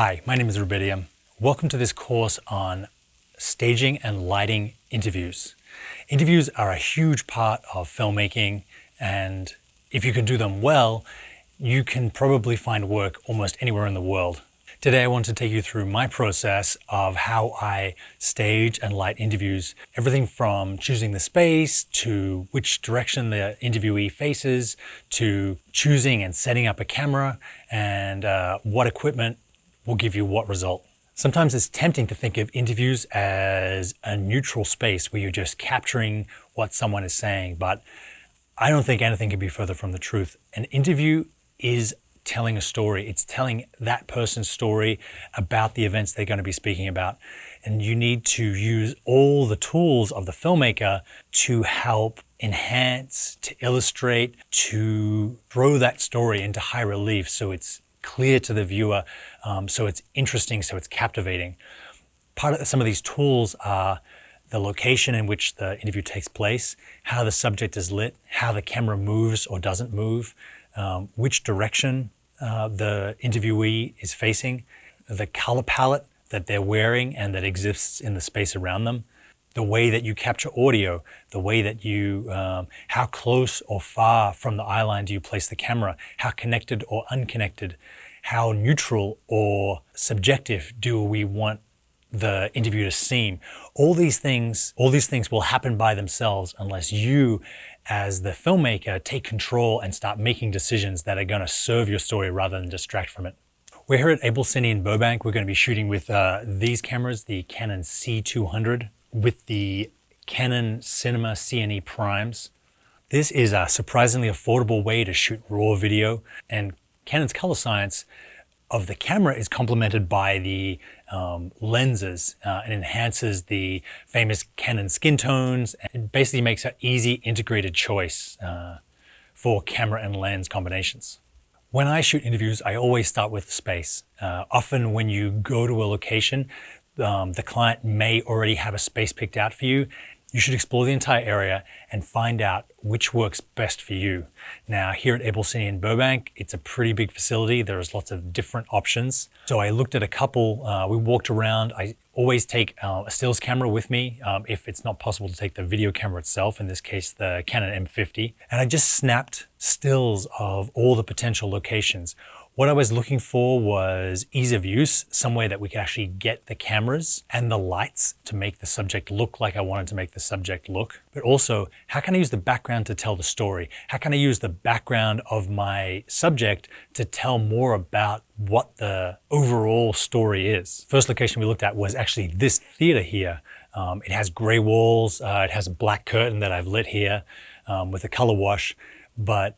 Hi, my name is Rubidium. Welcome to this course on staging and lighting interviews. Interviews are a huge part of filmmaking, and if you can do them well, you can probably find work almost anywhere in the world. Today I want to take you through my process of how I stage and light interviews. Everything from choosing the space, to which direction the interviewee faces, to choosing and setting up a camera, and what equipment will give you what result. Sometimes it's tempting to think of interviews as a neutral space where you're just capturing what someone is saying, but I don't think anything can be further from the truth. An interview is telling a story. It's telling that person's story about the events they're going to be speaking about. And you need to use all the tools of the filmmaker to help enhance, to illustrate, to throw that story into high relief so it's clear to the viewer, so it's interesting, so it's captivating. Part of some of these tools are the location in which the interview takes place, how the subject is lit, how the camera moves or doesn't move, which direction the interviewee is facing, the color palette that they're wearing and that exists in the space around them, the way that you capture audio, the way that you, how close or far from the eye line do you place the camera, how connected or unconnected, how neutral or subjective do we want the interview to seem. All these things will happen by themselves unless you, as the filmmaker, take control and start making decisions that are going to serve your story rather than distract from it. We're here at AbelCine in Burbank. We're going to be shooting with these cameras, the Canon C200 with the Canon Cinema CNE primes. This is a surprisingly affordable way to shoot raw video, and Canon's color science of the camera is complemented by the lenses. It enhances the famous Canon skin tones and basically makes an easy integrated choice for camera and lens combinations. When I shoot interviews, I always start with the space. Often when you go to a location, the client may already have a space picked out for you. You should explore the entire area and find out which works best for you. Now, here at AbelCine in Burbank, it's a pretty big facility. There's lots of different options. So I looked at a couple, we walked around. I always take a stills camera with me if it's not possible to take the video camera itself, in this case, the Canon M50. And I just snapped stills of all the potential locations. What I was looking for was ease of use, some way that we could actually get the cameras and the lights to make the subject look like I wanted to make the subject look. But also, how can I use the background to tell the story? How can I use the background of my subject to tell more about what the overall story is? First location we looked at was actually this theater here. It has gray walls, it has a black curtain that I've lit here with a color wash, but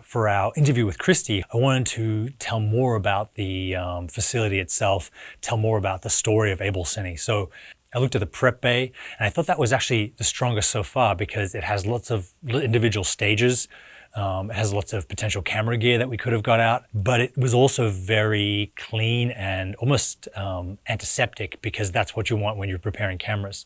for our interview with Christy, I wanted to tell more about the facility itself, tell more about the story of AbelCine. So I looked at the prep bay, and I thought that was actually the strongest so far because it has lots of individual stages. It has lots of potential camera gear that we could have got out, but it was also very clean and almost antiseptic because that's what you want when you're preparing cameras.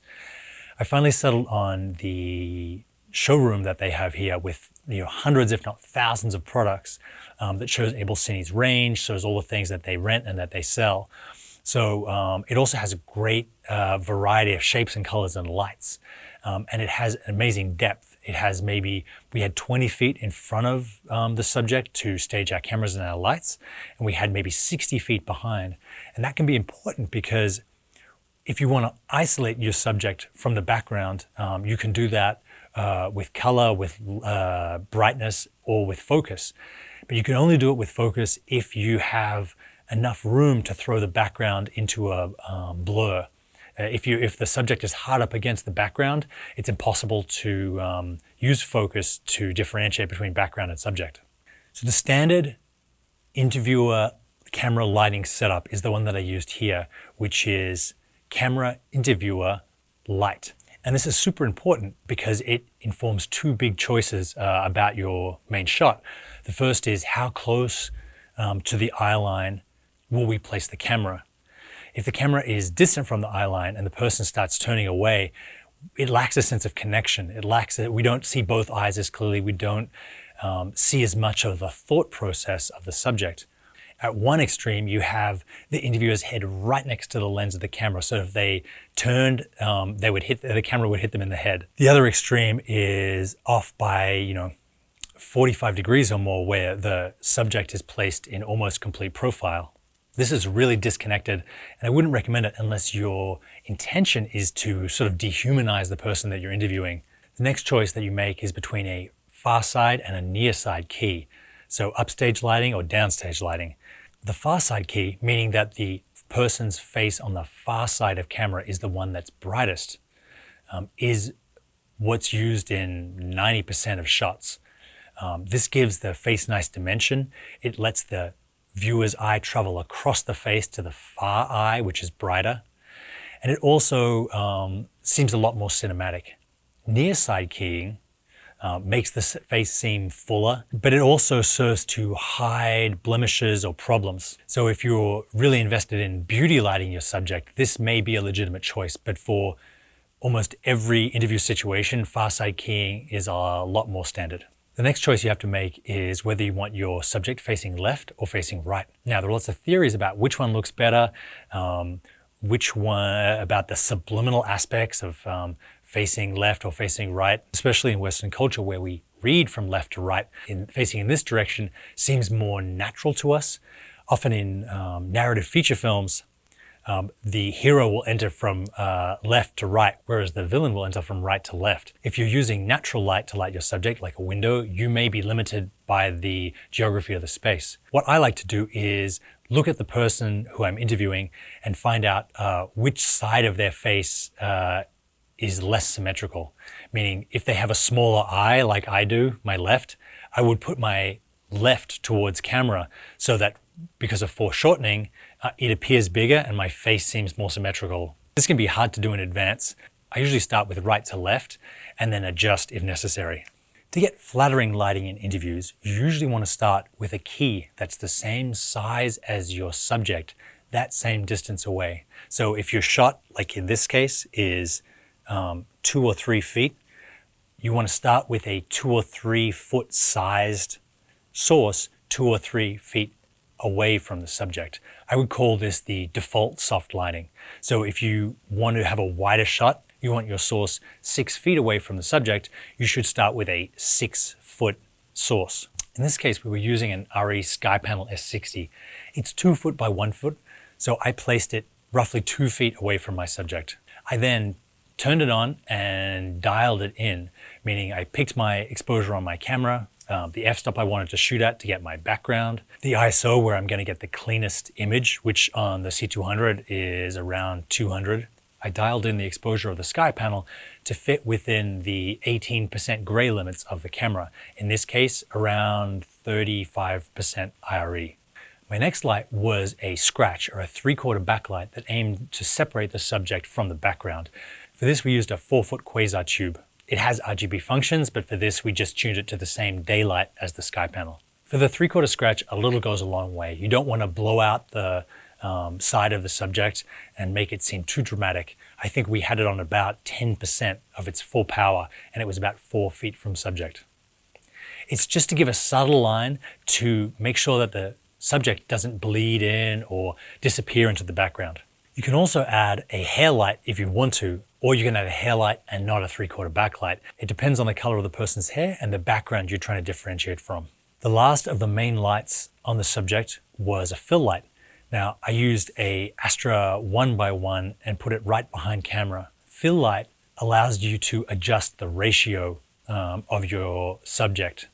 I finally settled on the showroom that they have here with hundreds, if not thousands of products that shows AbelCine's range, shows all the things that they rent and that they sell. So it also has a great variety of shapes and colors and lights. And it has amazing depth. It has we had 20 feet in front of the subject to stage our cameras and our lights, and we had maybe 60 feet behind. And that can be important because if you want to isolate your subject from the background, you can do that with color, with brightness, or with focus. But you can only do it with focus if you have enough room to throw the background into a blur. If the subject is hard up against the background, it's impossible to use focus to differentiate between background and subject. So the standard interviewer camera lighting setup is the one that I used here, which is camera, interviewer, light. And this is super important because it informs two big choices about your main shot. The first is how close to the eye line will we place the camera? If the camera is distant from the eye line and the person starts turning away, it lacks a sense of connection. We don't see both eyes as clearly. We don't see as much of the thought process of the subject. At one extreme, you have the interviewer's head right next to the lens of the camera. So if they turned, the camera would hit them in the head. The other extreme is off by, 45 degrees or more, where the subject is placed in almost complete profile. This is really disconnected, and I wouldn't recommend it unless your intention is to sort of dehumanize the person that you're interviewing. The next choice that you make is between a far side and a near side key. So upstage lighting or downstage lighting. The far side key, meaning that the person's face on the far side of camera is the one that's brightest, is what's used in 90% of shots. This gives the face nice dimension. It lets the viewer's eye travel across the face to the far eye, which is brighter. And it also seems a lot more cinematic. Near side keying makes the face seem fuller, but it also serves to hide blemishes or problems. So if you're really invested in beauty lighting your subject, this may be a legitimate choice, but for almost every interview situation, far side keying is a lot more standard. The next choice you have to make is whether you want your subject facing left or facing right. Now, there are lots of theories about which one looks better, which one about the subliminal aspects of facing left or facing right, especially in Western culture where we read from left to right. Facing in this direction seems more natural to us. Often in narrative feature films, the hero will enter from left to right, whereas the villain will enter from right to left. If you're using natural light to light your subject, like a window, you may be limited by the geography of the space. What I like to do is look at the person who I'm interviewing and find out which side of their face is less symmetrical. Meaning if they have a smaller eye like I do, my left, I would put my left towards camera so that because of foreshortening, it appears bigger and my face seems more symmetrical. This can be hard to do in advance. I usually start with right to left and then adjust if necessary. To get flattering lighting in interviews, you usually want to start with a key that's the same size as your subject, that same distance away. So if your shot, like in this case, is 2 or 3 feet, you want to start with a 2 or 3 foot sized source 2 or 3 feet away from the subject. I would call this the default soft lighting. So if you want to have a wider shot, you want your source 6 feet away from the subject, you should start with a 6 foot source. In this case, we were using an RE SkyPanel S60. It's 2 foot by 1 foot, so I placed it roughly 2 feet away from my subject. I then turned it on and dialed it in, meaning I picked my exposure on my camera, the f-stop I wanted to shoot at to get my background, the ISO where I'm going to get the cleanest image, which on the C200 is around 200. I dialed in the exposure of the sky panel to fit within the 18% gray limits of the camera, in this case around 35% IRE. My next light was a scratch or a 3/4 backlight that aimed to separate the subject from the background. For this we used a 4-foot quasar tube. It has RGB functions, but for this we just tuned it to the same daylight as the sky panel. For the 3/4 scratch, a little goes a long way. You don't want to blow out the side of the subject and make it seem too dramatic. I think we had it on about 10% of its full power, and it was about 4 feet from subject. It's just to give a subtle line to make sure that the subject doesn't bleed in or disappear into the background. You can also add a hair light if you want to, or you can add a hair light and not a 3/4 backlight. It depends on the color of the person's hair and the background you're trying to differentiate from. The last of the main lights on the subject was a fill light. Now, I used a Astra 1x1 and put it right behind camera. Fill light allows you to adjust the ratio of your subject.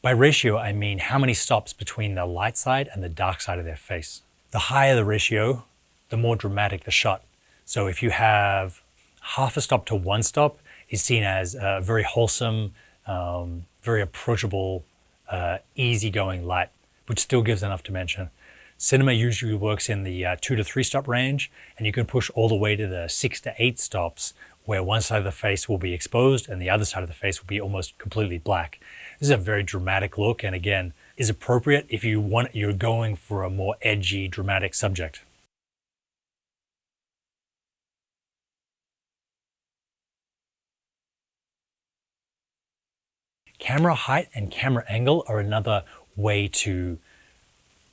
By ratio, I mean how many stops between the light side and the dark side of their face. The higher the ratio, the more dramatic the shot. So if you have half a stop to 1 stop, is seen as a very wholesome, very approachable, easygoing light, which still gives enough dimension. Cinema usually works in the 2 to 3 stop range, and you can push all the way to the 6 to 8 stops, where one side of the face will be exposed and the other side of the face will be almost completely black. This is a very dramatic look, and again, is appropriate if you're going for a more edgy, dramatic subject. Camera height and camera angle are another way to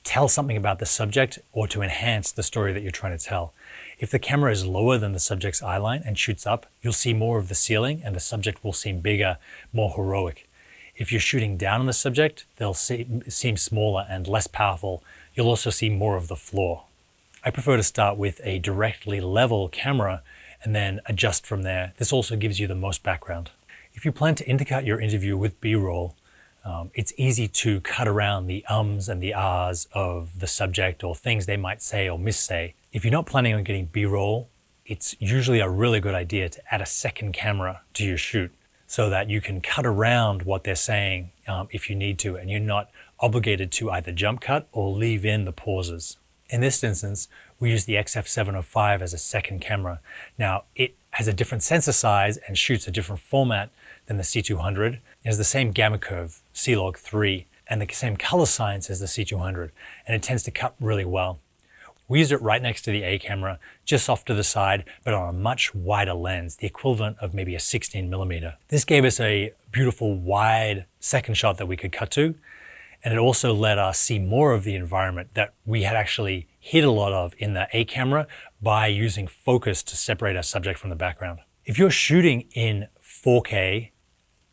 tell something about the subject or to enhance the story that you're trying to tell. If the camera is lower than the subject's eye line and shoots up, you'll see more of the ceiling and the subject will seem bigger, more heroic. If you're shooting down on the subject, they'll seem smaller and less powerful. You'll also see more of the floor. I prefer to start with a directly level camera and then adjust from there. This also gives you the most background. If you plan to intercut your interview with B-roll, it's easy to cut around the ums and the ahs of the subject or things they might say or missay. If you're not planning on getting B-roll, it's usually a really good idea to add a second camera to your shoot so that you can cut around what they're saying if you need to, and you're not obligated to either jump cut or leave in the pauses. In this instance, we use the XF705 as a second camera. Now, it has a different sensor size and shoots a different format than the C200. It has the same gamma curve, C-Log 3, and the same color science as the C200, and it tends to cut really well. We use it right next to the A camera, just off to the side, but on a much wider lens, the equivalent of maybe a 16mm. This gave us a beautiful wide second shot that we could cut to, and it also let us see more of the environment that we had actually hid a lot of in the A camera by using focus to separate our subject from the background. If you're shooting in 4K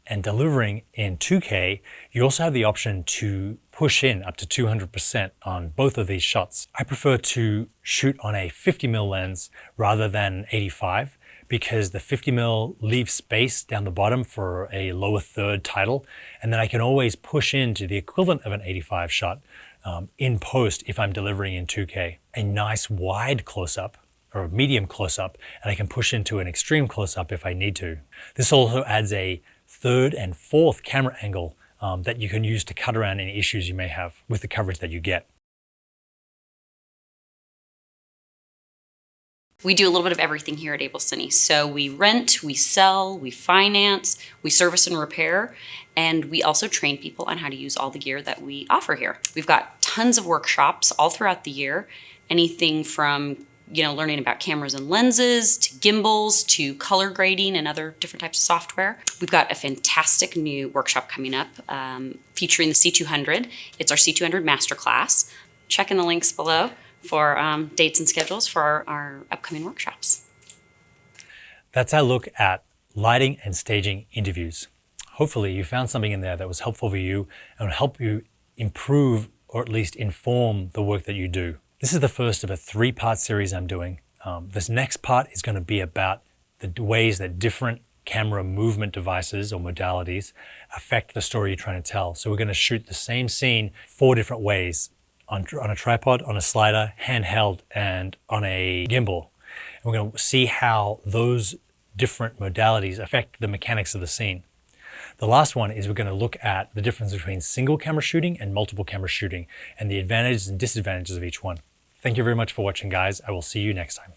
and delivering in 2K, you also have the option to push in up to 200% on both of these shots. I prefer to shoot on a 50mm lens rather than 85 because the 50mm leaves space down the bottom for a lower third title, and then I can always push into the equivalent of an 85 shot in post if I'm delivering in 2K. A nice wide close-up or a medium close-up, and I can push into an extreme close-up if I need to. This also adds a third and fourth camera angle that you can use to cut around any issues you may have with the coverage that you get. We do a little bit of everything here at AbelCine. So we rent, we sell, we finance, we service and repair, and we also train people on how to use all the gear that we offer here. We've got tons of workshops all throughout the year, anything from learning about cameras and lenses, to gimbals, to color grading and other different types of software. We've got a fantastic new workshop coming up featuring the C200. It's our C200 Masterclass. Check in the links below for dates and schedules for our upcoming workshops. That's our look at lighting and staging interviews. Hopefully you found something in there that was helpful for you and will help you improve or at least inform the work that you do. This is the first of a 3-part series I'm doing. This next part is going to be about the ways that different camera movement devices or modalities affect the story you're trying to tell. So we're going to shoot the same scene 4 different ways, on a tripod, on a slider, handheld, and on a gimbal. And we're going to see how those different modalities affect the mechanics of the scene. The last one is we're going to look at the difference between single camera shooting and multiple camera shooting and the advantages and disadvantages of each one. Thank you very much for watching, guys. I will see you next time.